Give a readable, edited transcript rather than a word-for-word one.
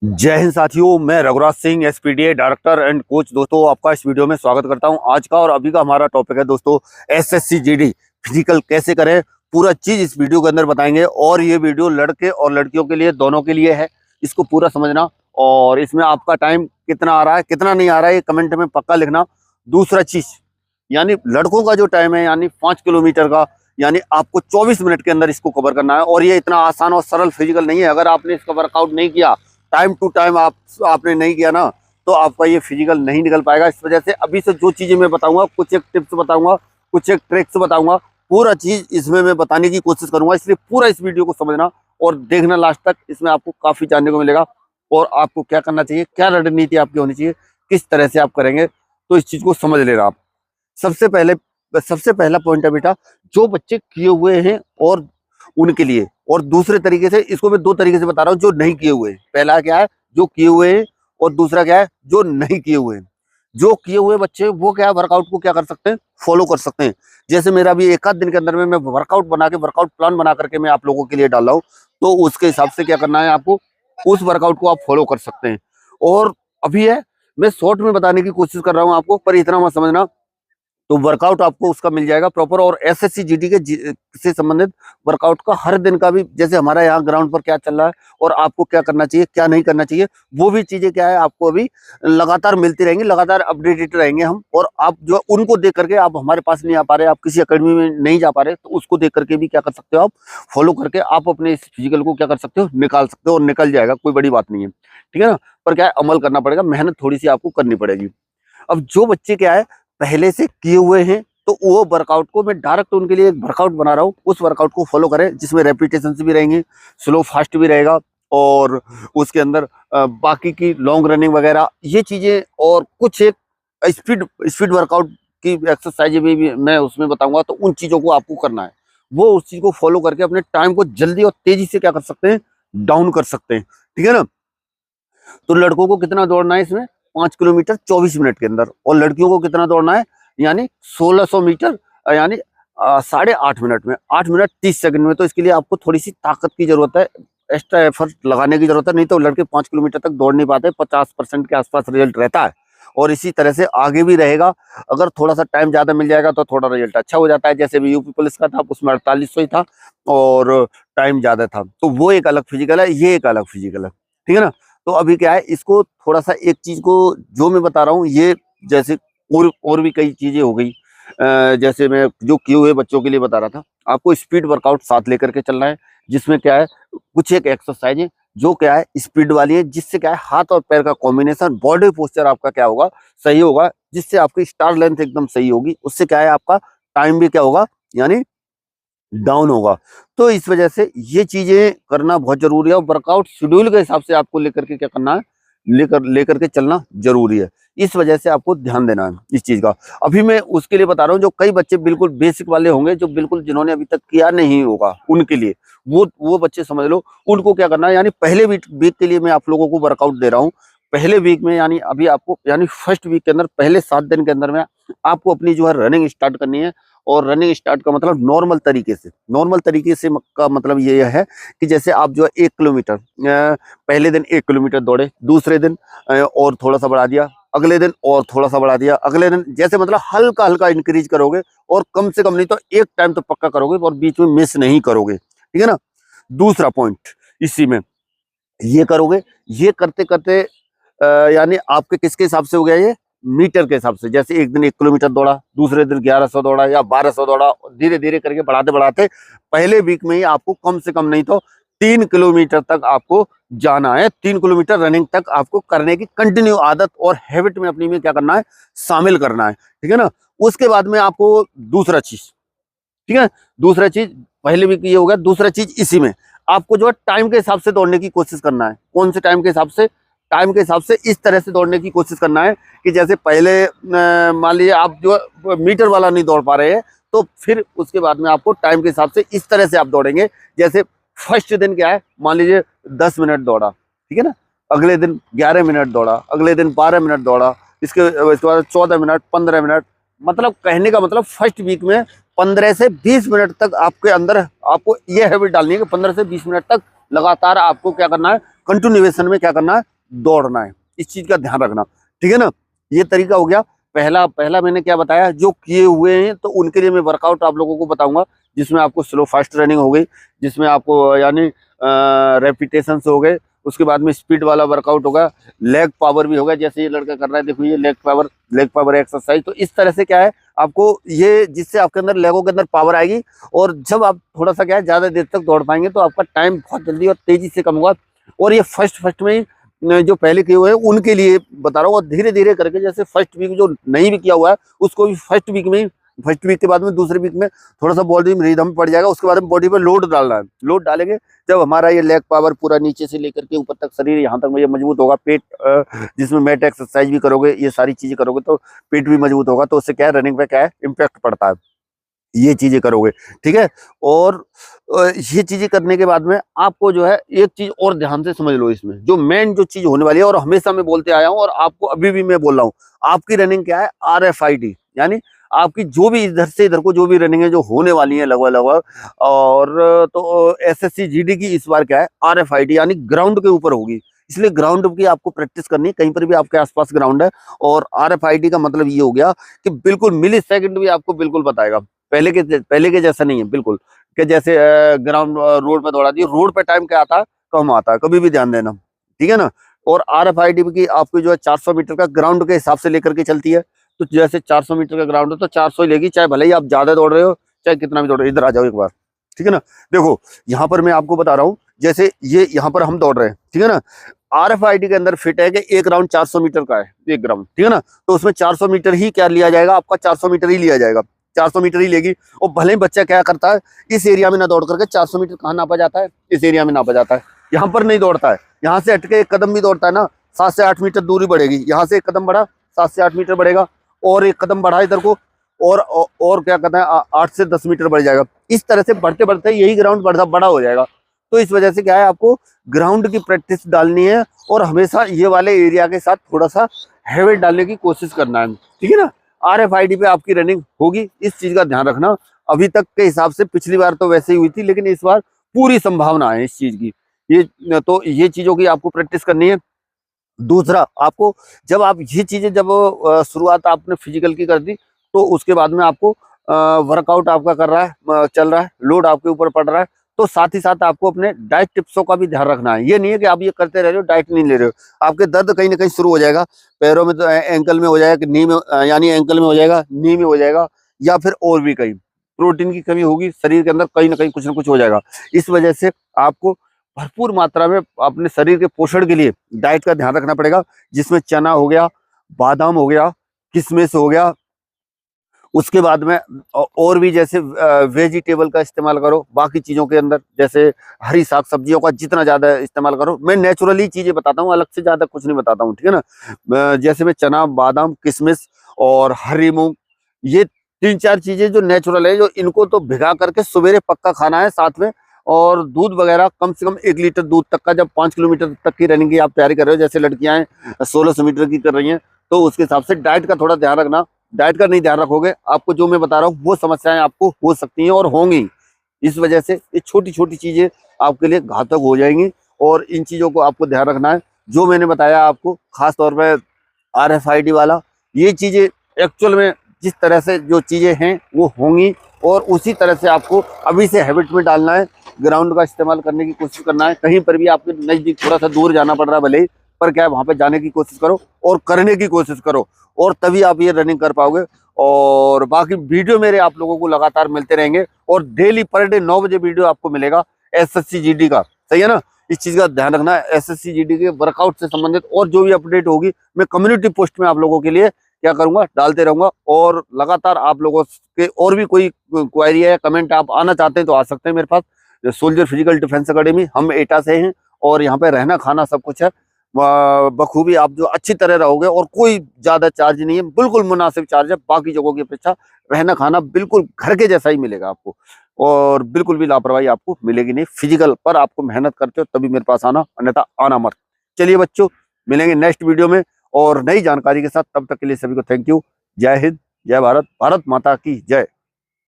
जय हिंद साथियों, मैं Raghuraj Singh SPDA director and coach. दोस्तों, आपका इस वीडियो में स्वागत करता हूं। आज का और अभी का हमारा टॉपिक है दोस्तों एसएससी जीडी फिजिकल कैसे करें। पूरा चीज इस वीडियो के अंदर बताएंगे और ये वीडियो लड़के और लड़कियों के लिए, दोनों के लिए है। इसको पूरा समझना और इसमें आपका टाइम कितना आ रहा है कितना नहीं आ रहा है ये कमेंट में पक्का लिखना। दूसरा चीज, यानी लड़कों का जो टाइम है यानी 5 किलोमीटर का, यानी आपको 24 मिनट के अंदर इसको कवर करना है। और ये इतना आसान और सरल फिजिकल नहीं है। अगर आपने इसका वर्कआउट नहीं किया, टाइम टू टाइम आपने नहीं किया ना, तो आपका ये फिजिकल नहीं निकल पाएगा। इस वजह से अभी से जो चीजें मैं बताऊंगा, कुछ एक टिप्स बताऊंगा, कुछ एक ट्रिक्स बताऊंगा, पूरा चीज इसमें मैं बताने की कोशिश करूंगा। इसलिए पूरा इस वीडियो को समझना और देखना लास्ट तक। इसमें आपको काफी जानने को मिलेगा और आपको क्या करना चाहिए, क्या रणनीति आपकी होनी चाहिए, किस तरह से आप करेंगे, तो इस चीज को समझ लेना आप। सबसे पहला पॉइंट है बेटा, जो बच्चे किए हुए हैं और उनके लिए। और दूसरे तरीके से इसको मैं दो तरीके से बता रहा हूँ, जो नहीं किए हुए हैं। पहला क्या है, जो किए हुए हैं, और दूसरा क्या है, जो नहीं किए हुए हैं। जो किए हुए बच्चे वो क्या है, वर्कआउट को क्या कर सकते हैं, फॉलो कर सकते हैं। जैसे मेरा भी एक आध दिन के अंदर में मैं वर्कआउट प्लान बना करके मैं आप लोगों के लिए डाल रहा हूँ, तो उसके हिसाब से क्या करना है आपको, उस वर्कआउट को आप फॉलो कर सकते हैं। और अभी है, मैं शॉर्ट में बताने की कोशिश कर रहा हूँ आपको, पर इतना मत समझना, तो वर्कआउट आपको उसका मिल जाएगा प्रॉपर। और एसएससी जीडी के से संबंधित वर्कआउट का हर दिन का भी, जैसे हमारा यहाँ ग्राउंड पर क्या चल रहा है और आपको क्या करना चाहिए क्या नहीं करना चाहिए, वो भी चीजें क्या है आपको अभी लगातार मिलती रहेंगी, लगातार अपडेटेड रहेंगे हम। और आप जो उनको देख करके, आप हमारे पास नहीं आ पा रहे, आप किसी अकेडमी में नहीं जा पा रहे, तो उसको देख करके भी क्या कर सकते हो, आप फॉलो करके आप अपने इस फिजिकल को क्या कर सकते हो, निकाल सकते हो। और निकल जाएगा, कोई बड़ी बात नहीं है, ठीक है ना। पर क्या है, अमल करना पड़ेगा, मेहनत थोड़ी सी आपको करनी पड़ेगी। अब जो बच्चे क्या है पहले से किए हुए हैं, तो वो वर्कआउट को मैं डायरेक्ट उनके लिए एक वर्कआउट बना रहा हूँ, उस वर्कआउट को फॉलो करें, जिसमें रेपिटेशंस भी रहेंगे, स्लो फास्ट भी रहेगा, और उसके अंदर बाकी की लॉन्ग रनिंग वगैरह ये चीजें, और कुछ एक स्पीड स्पीड वर्कआउट की एक्सरसाइज भी मैं उसमें बताऊंगा। तो उन चीजों को आपको करना है, वो उस चीज को फॉलो करके अपने टाइम को जल्दी और तेजी से क्या कर सकते हैं, डाउन कर सकते हैं, ठीक है ना। तो लड़कों को कितना दौड़ना है इसमें, 5 किलोमीटर 24 मिनट के अंदर, और लड़कियों को कितना दौड़ना है, यानी 1600 मीटर, यानी 8.5 मिनट में, 8 मिनट 30 सेकंड में। तो इसके लिए आपको थोड़ी सी ताकत की जरूरत है, एक्स्ट्रा एफर्ट लगाने की जरूरत है, नहीं तो लड़के 5 किलोमीटर तक दौड़ नहीं पाते। 50% के आसपास रिजल्ट रहता है, और इसी तरह से आगे भी रहेगा। अगर थोड़ा सा टाइम ज्यादा मिल जाएगा तो थोड़ा रिजल्ट अच्छा हो जाता है। जैसे भी यूपी पुलिस का था, उसमें 4800 ही था और टाइम ज्यादा था, तो वो एक अलग फिजिकल है, ये एक अलग फिजिकल है, ठीक है ना। तो अभी क्या है, इसको थोड़ा सा एक चीज को जो मैं बता रहा हूँ, ये जैसे और भी कई चीजें हो गई। जैसे मैं जो किए हुए बच्चों के लिए बता रहा था, आपको स्पीड वर्कआउट साथ लेकर के चलना है, जिसमें क्या है, कुछ एक एक्सरसाइज है जो क्या है स्पीड वाली है, जिससे क्या है हाथ और पैर का कॉम्बिनेशन, बॉडी पोस्चर आपका क्या होगा, सही होगा, जिससे आपकी स्टार लेंथ एकदम सही होगी। उससे क्या है, आपका टाइम भी क्या होगा, यानी डाउन होगा। तो इस वजह से ये चीजें करना बहुत जरूरी है, और वर्कआउट शेड्यूल के हिसाब से आपको लेकर के क्या करना है, लेकर के चलना जरूरी है। इस वजह से आपको ध्यान देना है इस चीज का। अभी मैं उसके लिए बता रहा हूँ, जो कई बच्चे बिल्कुल बेसिक वाले होंगे, जो बिल्कुल जिन्होंने अभी तक किया नहीं होगा, उनके लिए वो बच्चे समझ लो, उनको क्या करना है, यानी पहले वीक के लिए मैं आप लोगों को वर्कआउट दे रहा हूँ। पहले वीक में, यानी अभी आपको, यानी फर्स्ट वीक के अंदर, पहले 7 दिन के अंदर में आपको अपनी जो है रनिंग स्टार्ट करनी है। और रनिंग स्टार्ट का मतलब नॉर्मल तरीके से का मतलब ये है कि जैसे आप जो है 1 किलोमीटर, पहले दिन 1 किलोमीटर दौड़े, दूसरे दिन और थोड़ा सा बढ़ा दिया, अगले दिन और थोड़ा सा बढ़ा दिया, अगले दिन, जैसे मतलब हल्का हल्का इंक्रीज करोगे, और कम से कम नहीं तो एक टाइम तो पक्का करोगे, और बीच में मिस नहीं करोगे, ठीक है ना। दूसरा पॉइंट इसी में, ये करोगे, ये करते करते यानी आपके किसके हिसाब से हो गया, ये मीटर के हिसाब से। जैसे एक दिन 1 किलोमीटर दौड़ा, दूसरे दिन 1100 दौड़ा या 1200 दौड़ा, धीरे धीरे करके बढ़ाते बढ़ाते पहले वीक में ही आपको कम से कम नहीं तो 3 किलोमीटर तक आपको जाना है। 3 किलोमीटर रनिंग तक आपको करने की कंटिन्यू आदत और हैबिट में अपनी में क्या करना है, शामिल करना है, ठीक है ना। उसके बाद में आपको दूसरा चीज, ठीक है, दूसरा चीज, पहले वीक ये हो गया, दूसरा चीज इसी में आपको जो है टाइम के हिसाब से दौड़ने की कोशिश करना है। कौन से टाइम के हिसाब से, टाइम के हिसाब से इस तरह से दौड़ने की कोशिश करना है कि जैसे पहले मान लीजिए आप जो मीटर वाला नहीं दौड़ पा रहे हैं, तो फिर उसके बाद में आपको टाइम के हिसाब से इस तरह से आप दौड़ेंगे। जैसे फर्स्ट दिन क्या है, मान लीजिए 10 मिनट दौड़ा, ठीक है ना, अगले दिन 11 मिनट दौड़ा, अगले दिन 12 मिनट दौड़ा, इसके बाद 14 मिनट, 15 मिनट। मतलब कहने का मतलब फर्स्ट वीक में 15 से 20 मिनट तक आपके अंदर आपको ये हैबिट डालनी है कि 15 से 20 मिनट तक लगातार आपको क्या करना है, कंटिन्यूएशन में क्या करना है, दौड़ना है। इस चीज का ध्यान रखना, ठीक है ना। ये तरीका हो गया। पहला मैंने क्या बताया, जो किए हुए हैं तो उनके लिए मैं वर्कआउट आप लोगों को बताऊंगा, जिसमें आपको स्लो फास्ट रनिंग हो गई, जिसमें आपको यानी रेपिटेशन हो गए, उसके बाद में स्पीड वाला वर्कआउट होगा, लेग पावर भी होगा, जैसे ये लड़का कर रहा है, देखो ये लेग पावर एक्सरसाइज। तो इस तरह से क्या है आपको ये, जिससे आपके अंदर लेगों के अंदर पावर आएगी, और जब आप थोड़ा सा क्या है ज्यादा देर तक दौड़ पाएंगे तो आपका टाइम बहुत जल्दी और तेजी से कम होगा। और ये फर्स्ट में ही जो पहले किए हुए हैं उनके लिए बता रहा हूँ, और धीरे धीरे करके जैसे फर्स्ट वीक जो नहीं भी किया हुआ है उसको भी फर्स्ट वीक के बाद में दूसरे वीक में थोड़ा सा बॉडी में रिदम पड़ जाएगा। उसके बाद में बॉडी पे लोड डालना है, लोड डालेंगे जब हमारा ये लेग पावर पूरा नीचे से लेकर के ऊपर तक शरीर यहाँ तक में ये मजबूत होगा, पेट जिसमें मैट एक्सरसाइज भी करोगे, ये सारी चीजें करोगे तो पेट भी मजबूत होगा, तो उससे क्या है रनिंग पे क्या है इम्पैक्ट पड़ता है, ये चीजें करोगे, ठीक है। और ये चीजें करने के बाद में आपको जो है एक चीज और ध्यान से समझ लो, इसमें जो मेन जो चीज होने वाली है, और हमेशा मैं बोलते आया हूँ और आपको अभी भी मैं बोल रहा हूँ, आपकी रनिंग क्या है RFID, यानी आपकी जो भी इधर से इधर को जो भी रनिंग है जो होने वाली है लगभग, और तो SSC GD की इस बार क्या है RFID, यानी ग्राउंड के ऊपर होगी। इसलिए ग्राउंड की आपको प्रैक्टिस करनी है, कहीं पर भी आपके आसपास ग्राउंड है। और RFID का मतलब ये हो गया कि बिल्कुल मिली सेकंड भी आपको बिल्कुल बताएगा, पहले के जैसा नहीं है बिल्कुल, कि जैसे ग्राउंड रोड पे दौड़ा दिए, रोड पे टाइम क्या आता है कम आता है, कभी भी ध्यान देना, ठीक है ना। और RFID की आपकी जो है 400 मीटर का ग्राउंड के हिसाब से लेकर के चलती है, तो जैसे 400 मीटर का ग्राउंड है तो 400 ही लेगी, चाहे भले ही आप ज्यादा दौड़ रहे हो चाहे कितना भी दौड़ रहे हो। इधर आ जाओ एक बार, ठीक है ना। देखो यहाँ पर मैं आपको बता रहा हूँ, जैसे ये यहाँ पर हम दौड़ रहे हैं, ठीक है ना। RFID के अंदर फिट है कि एक राउंड 400 मीटर का है, एक ग्राउंड, ठीक है ना। तो उसमें 400 मीटर ही क्या लिया जाएगा, आपका 400 मीटर ही लिया जाएगा, 400 मीटर ही लेगी। और भले ही बच्चा क्या करता है, इस एरिया में ना दौड़ करके 400 मीटर कहाँ नापा जाता है, इस एरिया में नापा जाता है, यहाँ पर नहीं दौड़ता है। यहाँ से हटके एक कदम भी दौड़ता है ना, 7 से 8 मीटर दूरी बढ़ेगी, यहाँ से एक कदम बढ़ा 7 से 8 मीटर बढ़ेगा, और एक कदम बढ़ा इधर को, और क्या कहते हैं 8 से 10 मीटर बढ़ जाएगा। इस तरह से बढ़ते बढ़ते यही ग्राउंड बड़ा हो जाएगा। तो इस वजह से क्या है, आपको ग्राउंड की प्रैक्टिस डालनी है, और हमेशा ये वाले एरिया के साथ थोड़ा सा हैवेट डालने की कोशिश करना है, ठीक है ना। RFID पे आपकी रनिंग होगी, इस चीज का ध्यान रखना। अभी तक के हिसाब से पिछली बार तो वैसे ही हुई थी, लेकिन इस बार पूरी संभावना है इस चीज की। ये चीजों की आपको प्रैक्टिस करनी है। दूसरा, आपको जब आप ये चीजें जब शुरुआत आपने फिजिकल की कर दी, तो उसके बाद में आपको वर्कआउट आपका कर रहा है, चल रहा है, लोड आपके ऊपर पड़ रहा है, तो साथ ही साथ आपको अपने डाइट टिप्सों का भी ध्यान रखना है। ये नहीं है कि आप ये करते रह रहे हो डाइट नहीं ले रहे हो, आपके दर्द कहीं ना कहीं शुरू हो जाएगा, पैरों में तो एंकल में हो जाएगा, नी में यानी एंकल में हो जाएगा, नी में हो जाएगा, या फिर और भी कहीं प्रोटीन की कमी होगी शरीर के अंदर, कहीं ना कहीं कुछ ना कुछ हो जाएगा। इस वजह से आपको भरपूर मात्रा में अपने शरीर के पोषण के लिए डाइट का ध्यान रखना पड़ेगा, जिसमें चना हो गया, बादाम हो गया, किशमिश हो गया। उसके बाद में और भी जैसे वेजिटेबल का इस्तेमाल करो, बाकी चीजों के अंदर जैसे हरी साग सब्जियों का जितना ज्यादा इस्तेमाल करो। मैं नेचुरली चीजें बताता हूँ, अलग से ज्यादा कुछ नहीं बताता हूँ, ठीक है ना। जैसे मैं चना, बादाम, किशमिश और हरी मूंग, ये 3-4 चीजें जो नेचुरल है, जो इनको तो भिगा करके सवेरे पक्का खाना है साथ में। और दूध वगैरह कम से कम 1 लीटर दूध तक का, जब 5 किलोमीटर तक की रनिंग की आप तैयारी कर रहे हो, जैसे लड़कियां हैं 1600 मीटर की कर रही हैं, तो उसके हिसाब से डाइट का थोड़ा ध्यान रखना। डाइट का नहीं ध्यान रखोगे, आपको जो मैं बता रहा हूँ वो समस्याएं आपको हो सकती हैं और होंगी। इस वजह से ये छोटी छोटी चीजें आपके लिए घातक हो जाएंगी, और इन चीजों को आपको ध्यान रखना है। जो मैंने बताया आपको खास तौर पर RFID वाला, ये चीजें एक्चुअल में जिस तरह से जो चीजें हैं वो होंगी, और उसी तरह से आपको अभी से हैबिट में डालना है। ग्राउंड का इस्तेमाल करने की कोशिश करना है, कहीं पर भी आपके नजदीक थोड़ा सा दूर जाना पड़ रहा है भले ही, पर क्या है वहां पे जाने की कोशिश करो और करने की कोशिश करो, और तभी आप ये रनिंग कर पाओगे। और बाकी वीडियो मेरे आप लोगों को लगातार मिलते रहेंगे, और डेली पर डे 9 बजे वीडियो आपको मिलेगा SSC GD का, सही है ना। इस चीज का ध्यान रखना है। SSC GD के वर्कआउट से संबंधित और जो भी अपडेट होगी मैं कम्युनिटी पोस्ट में आप लोगों के लिए क्या करूंगा, डालते रहूंगा। और लगातार आप लोगों के और भी कोई क्वेरी है या कमेंट आप आना चाहते हैं तो आ सकते हैं मेरे पास। सोल्जर फिजिकल डिफेंस अकेडमी, हम एटा से हैं, और यहाँ पे रहना खाना सब कुछ है बखूबी। आप जो अच्छी तरह रहोगे, और कोई ज्यादा चार्ज नहीं है, बिल्कुल मुनासिब चार्ज है, बाकी जगहों की अपेक्षा रहना खाना बिल्कुल घर के जैसा ही मिलेगा आपको, और बिल्कुल भी लापरवाही आपको मिलेगी नहीं। फिजिकल पर आपको मेहनत करते हो तभी मेरे पास आना, अन्यथा आना मत। चलिए बच्चों, मिलेंगे नेक्स्ट वीडियो में और नई जानकारी के साथ। तब तक के लिए सभी को थैंक यू। जय हिंद, जय भारत, भारत माता की जय।